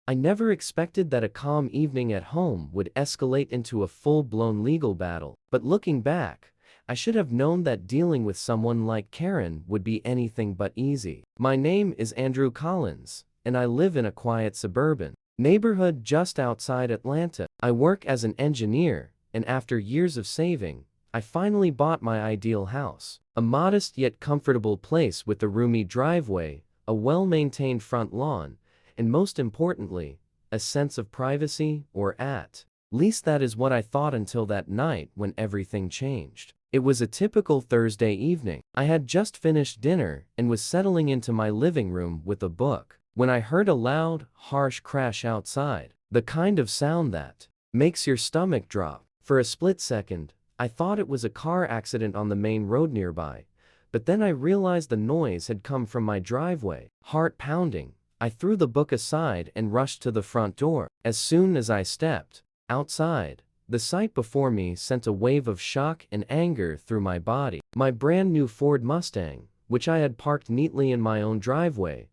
I never expected that a calm evening at home would escalate into a full-blown legal battle, but looking back, I should have known that dealing with someone like Karen would be anything but easy. My name is Andrew Collins, and I live in a quiet suburban neighborhood just outside Atlanta. I work as an engineer, and after years of saving, I finally bought my ideal house. A modest yet comfortable place with a roomy driveway, a well-maintained front lawn, and most importantly, a sense of privacy, or at least that is what I thought until that night when everything changed. It was a typical Thursday evening. I had just finished dinner and was settling into my living room with a book when I heard a loud, harsh crash outside, the kind of sound that makes your stomach drop. For a split second, I thought it was a car accident on the main road nearby, but then I realized the noise had come from my driveway. Heart pounding, I threw the book aside and rushed to the front door. As soon as I stepped outside, the sight before me sent a wave of shock and anger through my body. My brand new Ford Mustang, which I had parked neatly in my own driveway,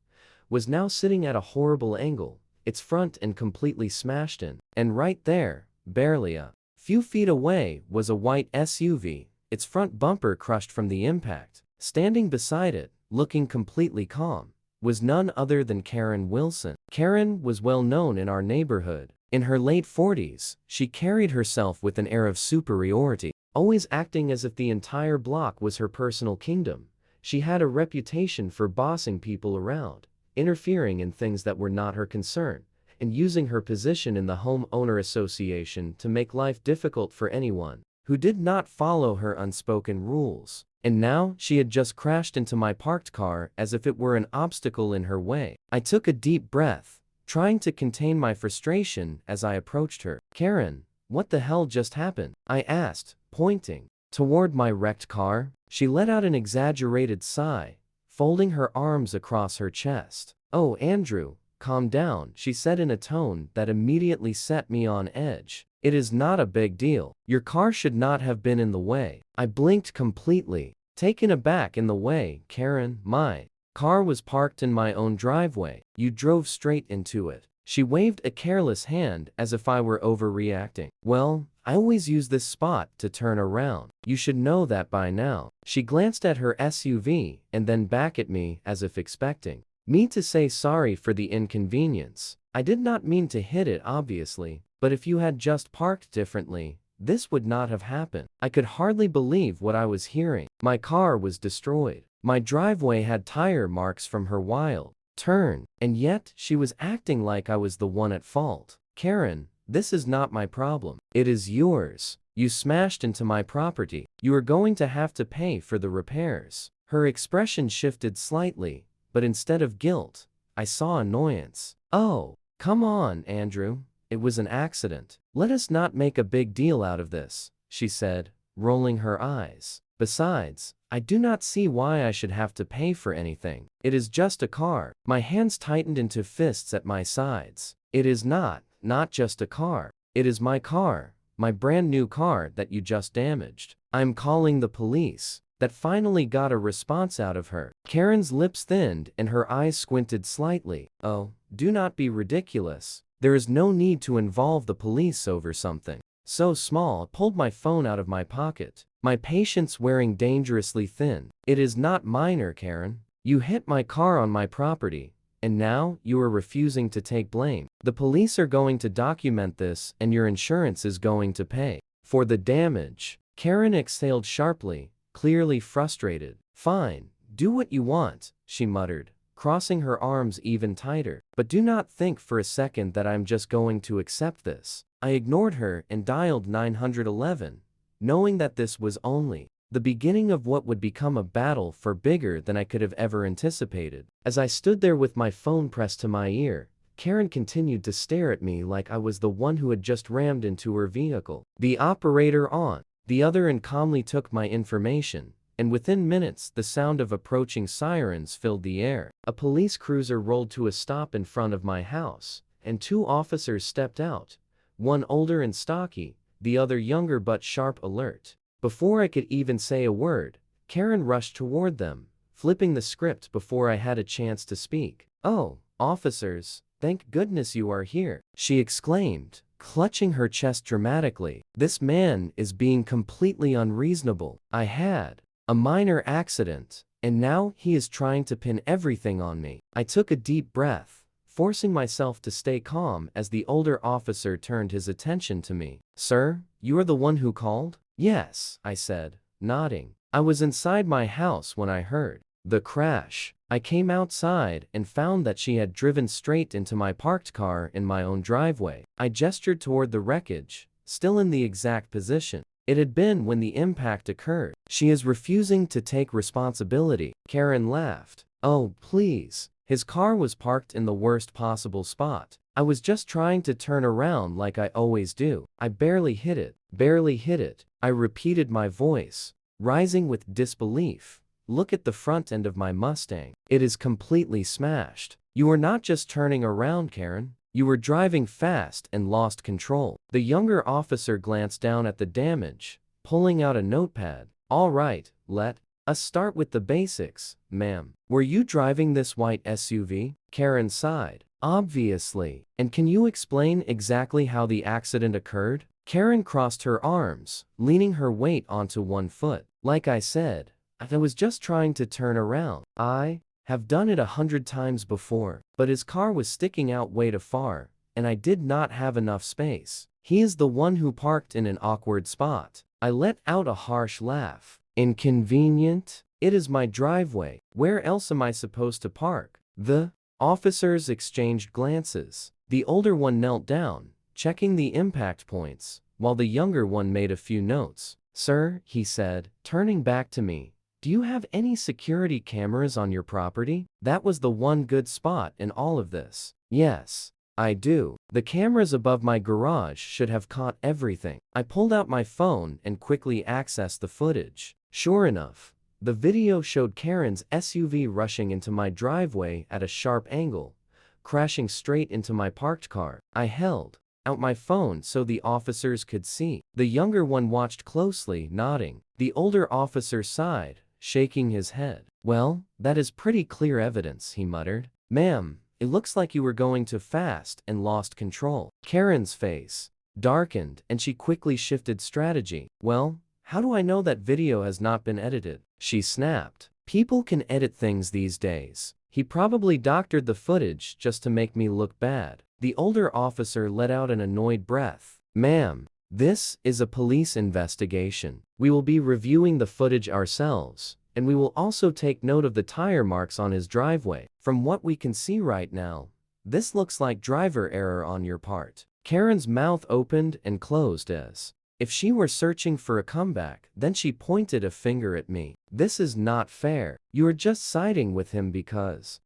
was now sitting at a horrible angle, its front end completely smashed in. And right there, barely a few feet away, was a white SUV, its front bumper crushed from the impact. Standing beside it, looking completely calm, was none other than Karen Wilson. Karen was well known in our neighborhood. In her late 40s, she carried herself with an air of superiority, always acting as if the entire block was her personal kingdom. She had a reputation for bossing people around, interfering in things that were not her concern, and using her position in the homeowner association to make life difficult for anyone who did not follow her unspoken rules. And now, she had just crashed into my parked car as if it were an obstacle in her way. I took a deep breath, trying to contain my frustration as I approached her. "Karen, what the hell just happened?" I asked, pointing toward my wrecked car. She let out an exaggerated sigh, folding her arms across her chest. "Oh, Andrew, calm down," she said in a tone that immediately set me on edge. "It is not a big deal. Your car should not have been in the way." I blinked completely, taken aback. "In the way, Karen? My car was parked in my own driveway. You drove straight into it." She waved a careless hand as if I were overreacting. "Well, I always use this spot to turn around. You should know that by now." She glanced at her SUV and then back at me as if expecting me to say sorry for the inconvenience. "I did not mean to hit it, obviously, but if you had just parked differently, this would not have happened." I could hardly believe what I was hearing. My car was destroyed. My driveway had tire marks from her wild turn, and yet she was acting like I was the one at fault. "Karen, this is not my problem. It is yours. You smashed into my property. You are going to have to pay for the repairs." Her expression shifted slightly, but instead of guilt, I saw annoyance. "Oh, come on, Andrew. It was an accident. Let us not make a big deal out of this," she said, rolling her eyes. "Besides, I do not see why I should have to pay for anything. It is just a car." My hands tightened into fists at my sides. "It is not just a car. It is my car, my brand new car that you just damaged. I'm calling the police." That finally got a response out of her. Karen's lips thinned and her eyes squinted slightly. "Oh, do not be ridiculous. There is no need to involve the police over something so small." I pulled my phone out of my pocket, my patience wearing dangerously thin. "It is not minor, Karen. You hit my car on my property, and now you are refusing to take blame. The police are going to document this and your insurance is going to pay for the damage." Karen exhaled sharply, clearly frustrated. "Fine, do what you want," she muttered, crossing her arms even tighter. "But do not think for a second that I'm just going to accept this." I ignored her and dialed 911, knowing that this was only the beginning of what would become a battle far bigger than I could have ever anticipated. As I stood there with my phone pressed to my ear, Karen continued to stare at me like I was the one who had just rammed into her vehicle. The operator on the other end calmly took my information, and within minutes the sound of approaching sirens filled the air. A police cruiser rolled to a stop in front of my house, and two officers stepped out, one older and stocky, the other younger but sharp alert. Before I could even say a word, Karen rushed toward them, flipping the script before I had a chance to speak. "Oh, officers, Thank goodness you are here," she exclaimed, clutching her chest dramatically. "This man is being completely unreasonable. I had a minor accident, and now he is trying to pin everything on me." I took a deep breath, forcing myself to stay calm as the older officer turned his attention to me. "Sir, you are the one who called?" "Yes," I said, nodding. "I was inside my house when I heard the crash. I came outside and found that she had driven straight into my parked car in my own driveway." I gestured toward the wreckage, still in the exact position it had been when the impact occurred. "She is refusing to take responsibility," Karen laughed. "Oh, please. His car was parked in the worst possible spot. I was just trying to turn around like I always do. I barely hit it." "Barely hit it," I repeated, my voice rising with disbelief. "Look at the front end of my Mustang. It is completely smashed." "You were not just turning around, Karen. You were driving fast and lost control." The younger officer glanced down at the damage, pulling out a notepad. "All right, let us start with the basics, ma'am. Were you driving this white SUV?" Karen sighed. "Obviously. And can you explain exactly how the accident occurred?" Karen crossed her arms, leaning her weight onto one foot. "Like I said, I was just trying to turn around. I have done it 100 times before, but his car was sticking out way too far, and I did not have enough space. He is the one who parked in an awkward spot." I let out a harsh laugh. "Inconvenient? It is my driveway. Where else am I supposed to park?" The officers exchanged glances. The older one knelt down, checking the impact points, while the younger one made a few notes. "Sir," he said, turning back to me, "do you have any security cameras on your property?" That was the one good spot in all of this. "Yes, I do. The cameras above my garage should have caught everything." I pulled out my phone and quickly accessed the footage. Sure enough, the video showed Karen's SUV rushing into my driveway at a sharp angle, crashing straight into my parked car. I held out my phone so the officers could see. The younger one watched closely, nodding. The older officer sighed, shaking his head. "Well, that is pretty clear evidence," he muttered. "Ma'am, it looks like you were going too fast and lost control." Karen's face darkened and she quickly shifted strategy. "Well, how do I know that video has not been edited?" she snapped. "People can edit things these days. He probably doctored the footage just to make me look bad." The older officer let out an annoyed breath. "Ma'am, this is a police investigation. We will be reviewing the footage ourselves, and we will also take note of the tire marks on his driveway. From what we can see right now, this looks like driver error on your part." Karen's mouth opened and closed as if she were searching for a comeback. Then she pointed a finger at me. "This is not fair. You are just siding with him because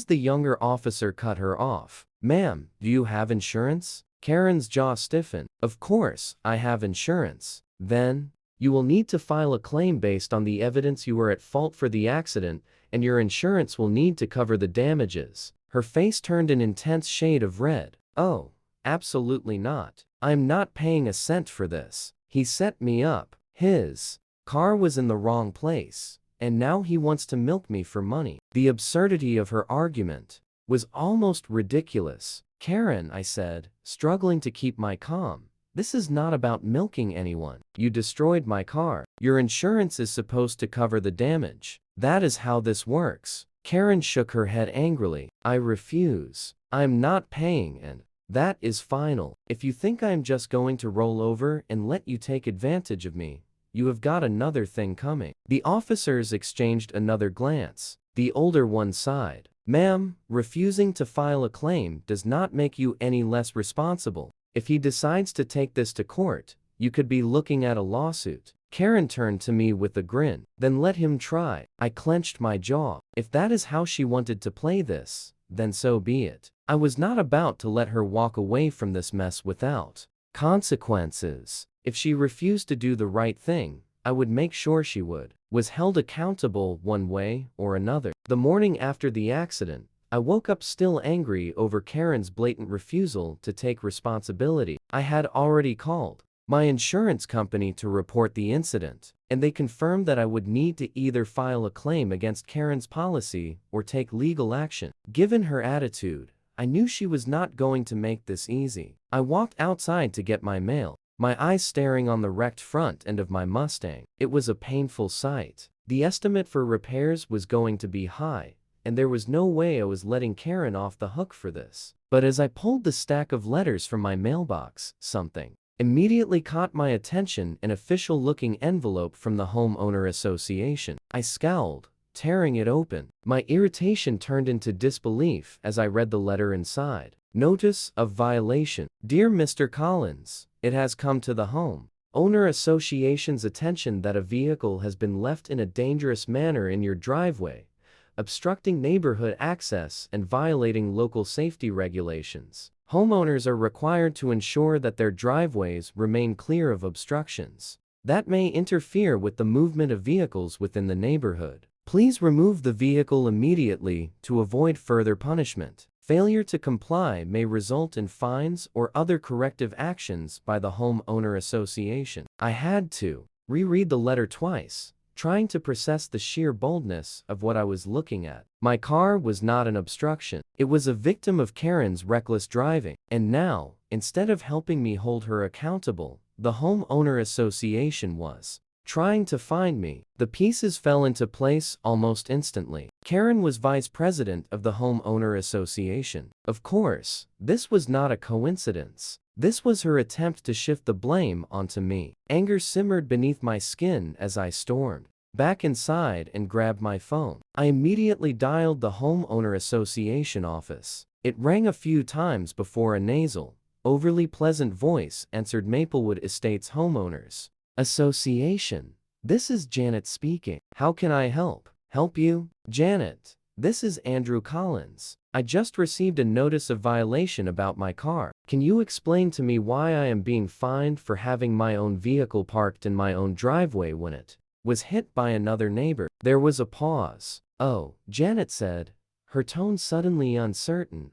the younger officer cut her off. "Ma'am, do you have insurance?" Karen's jaw stiffened. "Of course, I have insurance." "Then you will need to file a claim based on the evidence you were at fault for the accident, and your insurance will need to cover the damages." Her face turned an intense shade of red. "Oh, absolutely not. I'm not paying a cent for this. He set me up. His car was in the wrong place, and now he wants to milk me for money." The absurdity of her argument was almost ridiculous. "Karen," I said, struggling to keep my calm, "this is not about milking anyone. You destroyed my car. Your insurance is supposed to cover the damage. That is how this works." Karen shook her head angrily. "I refuse. I'm not paying, and that is final. If you think I'm just going to roll over and let you take advantage of me, you have got another thing coming." The officers exchanged another glance. The older one sighed. "Ma'am, refusing to file a claim does not make you any less responsible. If he decides to take this to court, you could be looking at a lawsuit." Karen turned to me with a grin. "Then let him try." I clenched my jaw. If that is how she wanted to play this, then so be it. I was not about to let her walk away from this mess without consequences. If she refused to do the right thing, I would make sure she was held accountable one way or another. The morning after the accident, I woke up still angry over Karen's blatant refusal to take responsibility. I had already called my insurance company to report the incident, and they confirmed that I would need to either file a claim against Karen's policy or take legal action. Given her attitude, I knew she was not going to make this easy. I walked outside to get my mail, my eyes staring on the wrecked front end of my Mustang. It was a painful sight. The estimate for repairs was going to be high, and there was no way I was letting Karen off the hook for this. But as I pulled the stack of letters from my mailbox, something immediately caught my attention: an official-looking envelope from the homeowner association. I scowled, tearing it open. My irritation turned into disbelief as I read the letter inside. Notice of violation. Dear Mr. Collins, it has come to the home owner association's attention that a vehicle has been left in a dangerous manner in your driveway, obstructing neighborhood access and violating local safety regulations. Homeowners are required to ensure that their driveways remain clear of obstructions that may interfere with the movement of vehicles within the neighborhood. Please remove the vehicle immediately to avoid further punishment. Failure to comply may result in fines or other corrective actions by the homeowner association. I had to reread the letter twice, trying to process the sheer boldness of what I was looking at. My car was not an obstruction. It was a victim of Karen's reckless driving. And now, instead of helping me hold her accountable, the homeowner association was trying to find me. The pieces fell into place almost instantly. Karen was vice president of the homeowner association. Of course, this was not a coincidence. This was her attempt to shift the blame onto me. Anger simmered beneath my skin as I stormed back inside and grabbed my phone. I immediately dialed the homeowner association office. It rang a few times before a nasal, overly pleasant voice answered. Maplewood Estates Homeowners Association. This is Janet speaking. How can I help you? Janet, this is Andrew Collins. I just received a notice of violation about my car. Can you explain to me why I am being fined for having my own vehicle parked in my own driveway when it was hit by another neighbor? There was a pause. Oh, Janet said, her tone suddenly uncertain.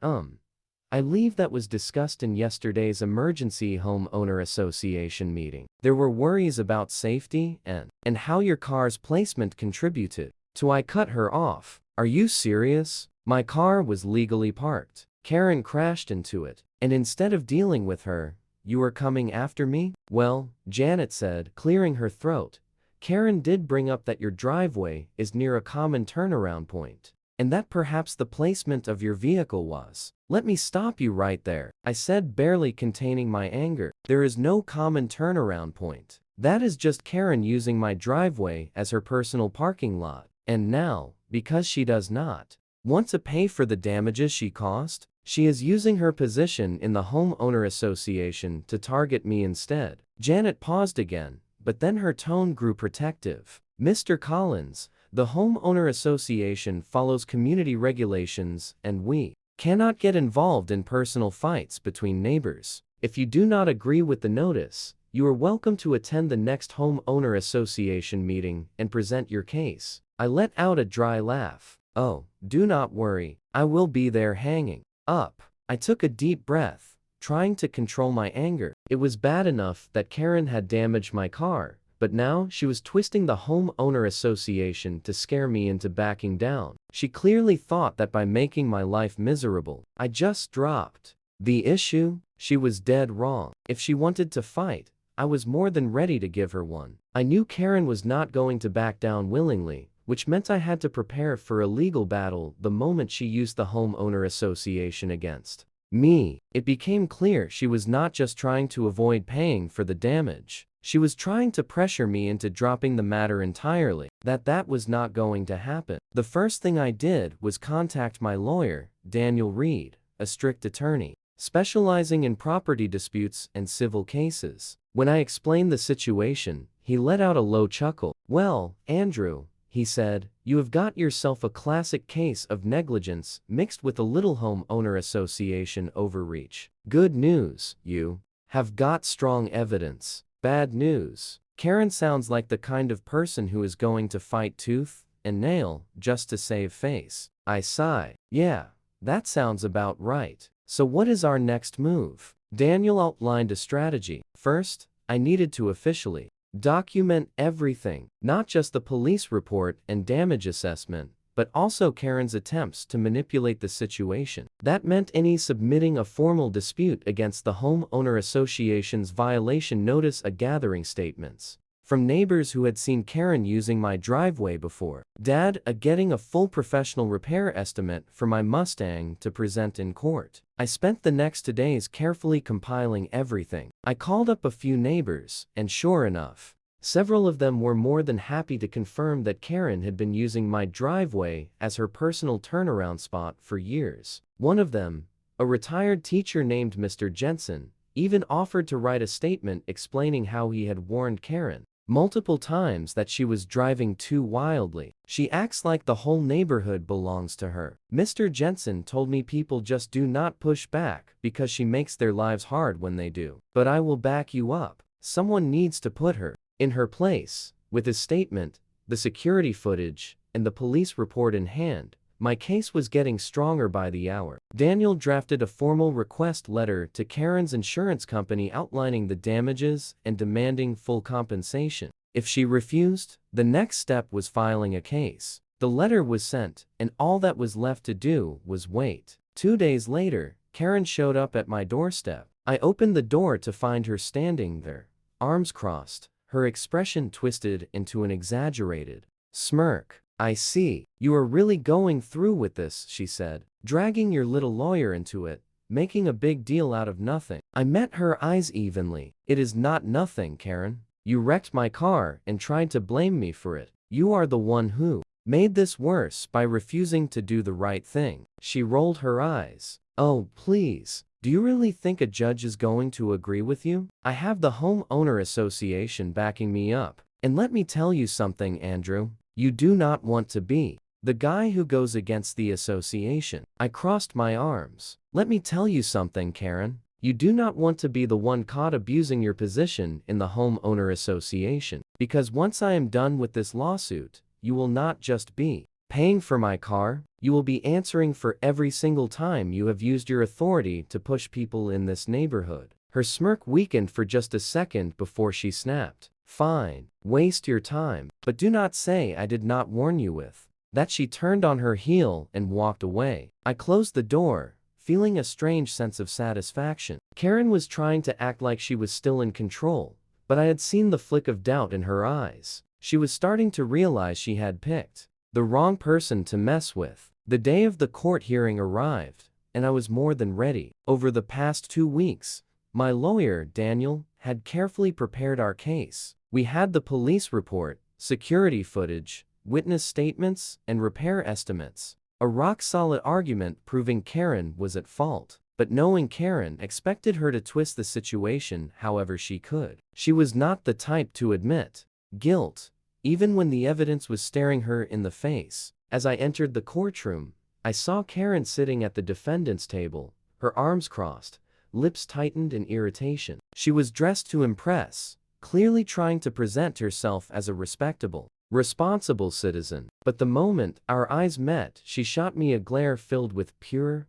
I believe that was discussed in yesterday's emergency homeowner association meeting. There were worries about safety and how your car's placement contributed to. I cut her off. Are you serious? My car was legally parked. Karen crashed into it, and instead of dealing with her, you are coming after me? Well, Janet said, clearing her throat, Karen did bring up that your driveway is near a common turnaround point, and that perhaps the placement of your vehicle was. Let me stop you right there, I said, barely containing my anger. There is no common turnaround point. That is just Karen using my driveway as her personal parking lot. And now, because she does not want to pay for the damages she caused, she is using her position in the homeowner association to target me instead. Janet paused again, but then her tone grew protective. Mr. Collins, the homeowner association follows community regulations, and we cannot get involved in personal fights between neighbors. If you do not agree with the notice, you are welcome to attend the next homeowner association meeting and present your case. I let out a dry laugh. Oh, do not worry, I will be there hanging up. I took a deep breath, trying to control my anger. It was bad enough that Karen had damaged my car, but now she was twisting the homeowner association to scare me into backing down. She clearly thought that by making my life miserable, I just dropped the issue. She was dead wrong. If she wanted to fight, I was more than ready to give her one. I knew Karen was not going to back down willingly, which meant I had to prepare for a legal battle the moment she used the homeowner association against me. It became clear she was not just trying to avoid paying for the damage. She was trying to pressure me into dropping the matter entirely. That was not going to happen. The first thing I did was contact my lawyer, Daniel Reed, a strict attorney specializing in property disputes and civil cases. When I explained the situation, he let out a low chuckle. Well, Andrew, he said, you have got yourself a classic case of negligence mixed with a little homeowner association overreach. Good news, you have got strong evidence. Bad news. Karen sounds like the kind of person who is going to fight tooth and nail just to save face. I sigh. Yeah, that sounds about right. So what is our next move? Daniel outlined a strategy. First, I needed to officially document everything, not just the police report and damage assessment, but also Karen's attempts to manipulate the situation. That meant any submitting a formal dispute against the homeowner association's violation notice a gathering statements from neighbors who had seen Karen using my driveway before. Dad, getting a full professional repair estimate for my Mustang to present in court. I spent the next 2 days carefully compiling everything. I called up a few neighbors, and sure enough, several of them were more than happy to confirm that Karen had been using my driveway as her personal turnaround spot for years. One of them, a retired teacher named Mr. Jensen, even offered to write a statement explaining how he had warned Karen multiple times that she was driving too wildly. She acts like the whole neighborhood belongs to her. Mr. Jensen told me people just do not push back because she makes their lives hard when they do. But I will back you up. Someone needs to put her in her place. With his statement, the security footage, and the police report in hand, my case was getting stronger by the hour. Daniel drafted a formal request letter to Karen's insurance company outlining the damages and demanding full compensation. If she refused, the next step was filing a case. The letter was sent, and all that was left to do was wait. 2 days later, Karen showed up at my doorstep. I opened the door to find her standing there, arms crossed, her expression twisted into an exaggerated smirk. I see. You are really going through with this, she said, dragging your little lawyer into it, making a big deal out of nothing. I met her eyes evenly. It is not nothing, Karen. You wrecked my car and tried to blame me for it. You are the one who made this worse by refusing to do the right thing. She rolled her eyes. Oh, please. Do you really think a judge is going to agree with you? I have the homeowner association backing me up. And let me tell you something, Andrew. You do not want to be the guy who goes against the association. I crossed my arms. Let me tell you something, Karen. You do not want to be the one caught abusing your position in the homeowner association. Because once I am done with this lawsuit, you will not just be paying for my car, you will be answering for every single time you have used your authority to push people in this neighborhood. Her smirk weakened for just a second before she snapped. Fine, waste your time, but do not say I did not warn you with that. She turned on her heel and walked away. I closed the door, feeling a strange sense of satisfaction. Karen was trying to act like she was still in control, but I had seen the flick of doubt in her eyes. She was starting to realize she had picked the wrong person to mess with. The day of the court hearing arrived, and I was more than ready. Over the past 2 weeks, my lawyer, Daniel, had carefully prepared our case. We had the police report, security footage, witness statements, and repair estimates. A rock-solid argument proving Karen was at fault. But knowing Karen expected her to twist the situation however she could. She was not the type to admit guilt, even when the evidence was staring her in the face. As I entered the courtroom, I saw Karen sitting at the defendant's table, her arms crossed, lips tightened in irritation. She was dressed to impress, clearly trying to present herself as a respectable, responsible citizen. But the moment our eyes met, she shot me a glare filled with pure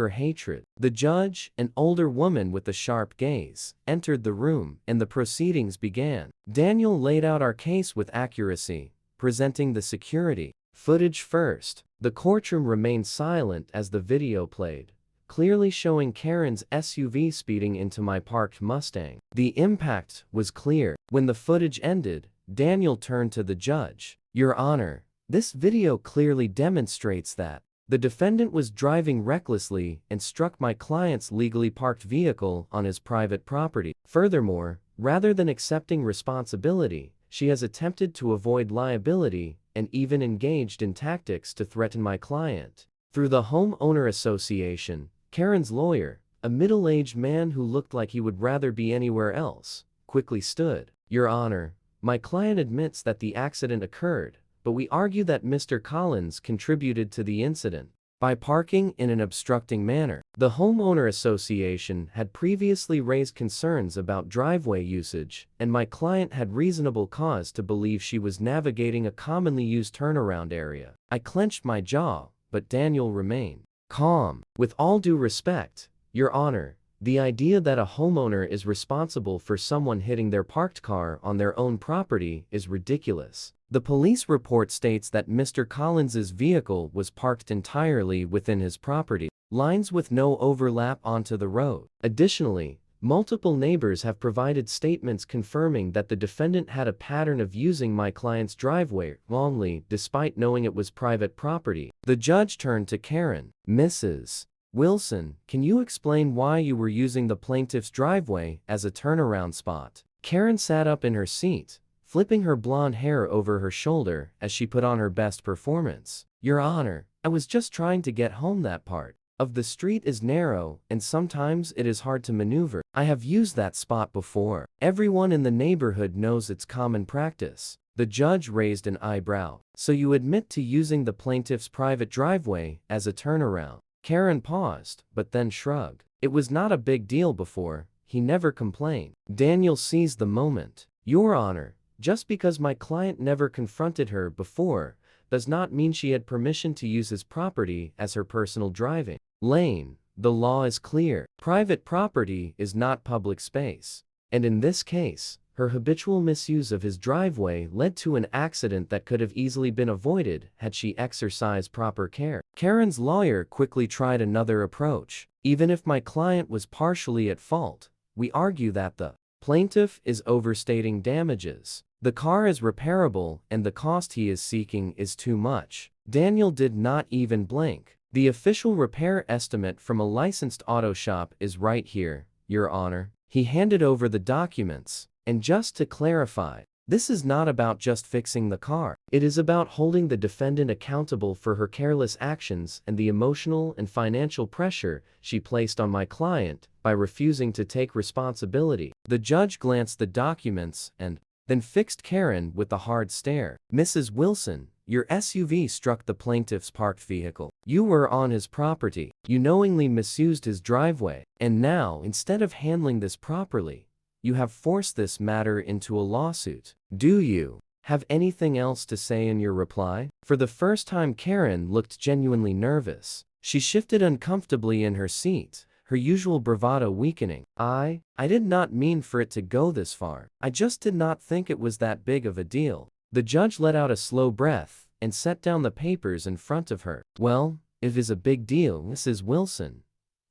hatred. The judge, an older woman with a sharp gaze, entered the room, and the proceedings began. Daniel laid out our case with accuracy, presenting the security footage first. The courtroom remained silent as the video played, clearly showing Karen's SUV speeding into my parked Mustang. The impact was clear. When the footage ended, Daniel turned to the judge. Your Honor, this video clearly demonstrates that the defendant was driving recklessly and struck my client's legally parked vehicle on his private property. Furthermore, rather than accepting responsibility, she has attempted to avoid liability and even engaged in tactics to threaten my client. Through the homeowner association, Karen's lawyer, a middle-aged man who looked like he would rather be anywhere else, quickly stood. Your Honor, my client admits that the accident occurred, but we argue that Mr. Collins contributed to the incident by parking in an obstructing manner. The homeowner association had previously raised concerns about driveway usage, and my client had reasonable cause to believe she was navigating a commonly used turnaround area. I clenched my jaw, but Daniel remained calm. With all due respect, Your Honor, The idea that a homeowner is responsible for someone hitting their parked car on their own property is ridiculous. The police report states that Mr. Collins's vehicle was parked entirely within his property lines with no overlap onto the road. Additionally, multiple neighbors have provided statements confirming that the defendant had a pattern of using my client's driveway wrongly despite knowing it was private property. The judge turned to Karen. Mrs. Wilson, can you explain why you were using the plaintiff's driveway as a turnaround spot? Karen sat up in her seat, flipping her blonde hair over her shoulder as she put on her best performance. Your Honor, I was just trying to get home. That part of the street is narrow and sometimes it is hard to maneuver. I have used that spot before. Everyone in the neighborhood knows it's common practice. The judge raised an eyebrow. So you admit to using the plaintiff's private driveway as a turnaround? Karen paused, but then shrugged. It was not a big deal before. He never complained. Daniel seized the moment. Your Honor, just because my client never confronted her before does not mean she had permission to use his property as her personal driving lane. The law is clear. Private property is not public space. And in this case, her habitual misuse of his driveway led to an accident that could have easily been avoided had she exercised proper care. Karen's lawyer quickly tried another approach. Even if my client was partially at fault, we argue that the plaintiff is overstating damages. The car is repairable and the cost he is seeking is too much. Daniel did not even blink. The official repair estimate from a licensed auto shop is right here, Your Honor. He handed over the documents. And just to clarify, this is not about just fixing the car. It is about holding the defendant accountable for her careless actions and the emotional and financial pressure she placed on my client by refusing to take responsibility. The judge glanced the documents and then fixed Karen with a hard stare. Mrs. Wilson, your SUV struck the plaintiff's parked vehicle. You were on his property. You knowingly misused his driveway. And now, instead of handling this properly, you have forced this matter into a lawsuit. Do you have anything else to say in your reply? For the first time, Karen looked genuinely nervous. She shifted uncomfortably in her seat, her usual bravado weakening. I did not mean for it to go this far. I just did not think it was that big of a deal. The judge let out a slow breath and set down the papers in front of her. Well, it is a big deal, Mrs. Wilson.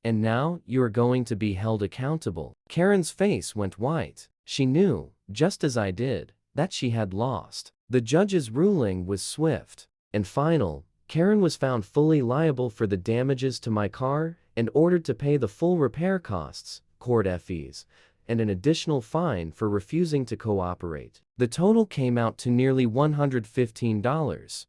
And now, you are going to be held accountable. Karen's face went white. She knew, just as I did, that she had lost. The judge's ruling was swift and final. Karen was found fully liable for the damages to my car and ordered to pay the full repair costs, court fees, and an additional fine for refusing to cooperate. The total came out to nearly $115,000,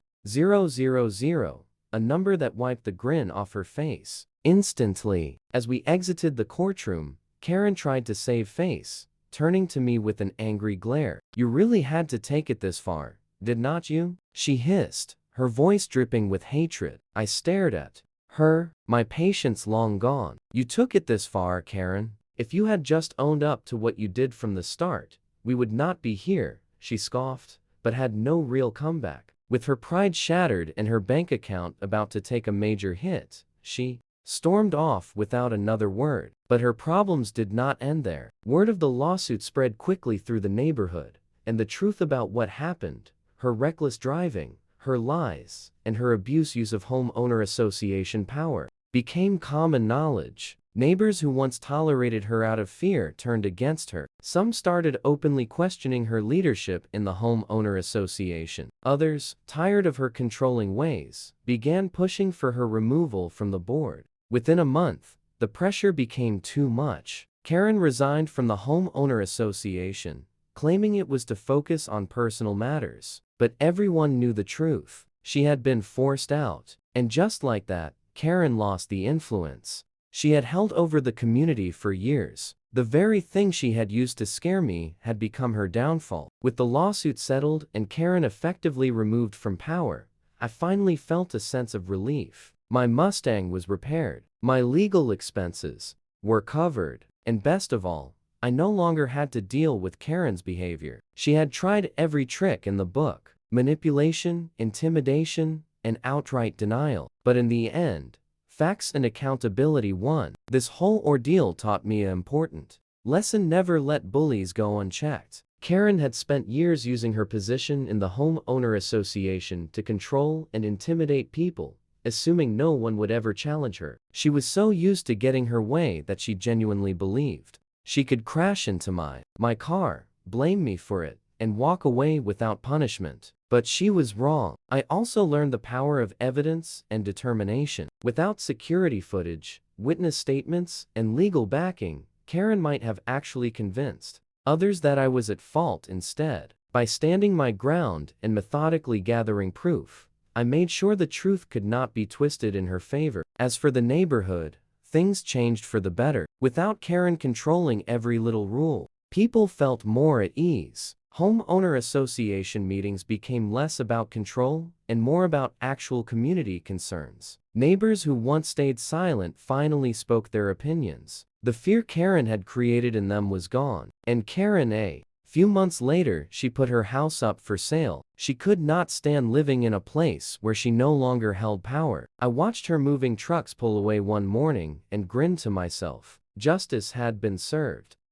a number that wiped the grin off her face. Instantly, as we exited the courtroom, Karen tried to save face, turning to me with an angry glare. You really had to take it this far, did not you? She hissed, her voice dripping with hatred. I stared at her, my patience long gone. You took it this far, Karen. If you had just owned up to what you did from the start, we would not be here, she scoffed, but had no real comeback. With her pride shattered and her bank account about to take a major hit, she stormed off without another word. But her problems did not end there. Word of the lawsuit spread quickly through the neighborhood, and the truth about what happened, her reckless driving, her lies, and her use of homeowner association power, became common knowledge. Neighbors who once tolerated her out of fear turned against her. Some started openly questioning her leadership in the homeowner association. Others, tired of her controlling ways, began pushing for her removal from the board. Within a month, the pressure became too much. Karen resigned from the homeowner association, claiming it was to focus on personal matters. But everyone knew the truth. She had been forced out. And just like that, Karen lost the influence she had held over the community for years. The very thing she had used to scare me had become her downfall. With the lawsuit settled and Karen effectively removed from power, I finally felt a sense of relief. My Mustang was repaired. My legal expenses were covered. And best of all, I no longer had to deal with Karen's behavior. She had tried every trick in the book: manipulation, intimidation, and outright denial. But in the end, Facts and accountability 1. This whole ordeal taught me an important lesson: never let bullies go unchecked. Karen had spent years using her position in the homeowner association to control and intimidate people, assuming no one would ever challenge her. She was so used to getting her way that she genuinely believed she could crash into my car, blame me for it, and walk away without punishment. But she was wrong. I also learned the power of evidence and determination. Without security footage, witness statements, and legal backing, Karen might have actually convinced others that I was at fault instead. By standing my ground and methodically gathering proof, I made sure the truth could not be twisted in her favor. As for the neighborhood, things changed for the better. Without Karen controlling every little rule, people felt more at ease. Homeowner association meetings became less about control and more about actual community concerns. Neighbors who once stayed silent finally spoke their opinions. The fear Karen had created in them was gone. And Karen, a few months later, she put her house up for sale. She could not stand living in a place where she no longer held power. I watched her moving trucks pull away one morning and grinned to myself. Justice had been served.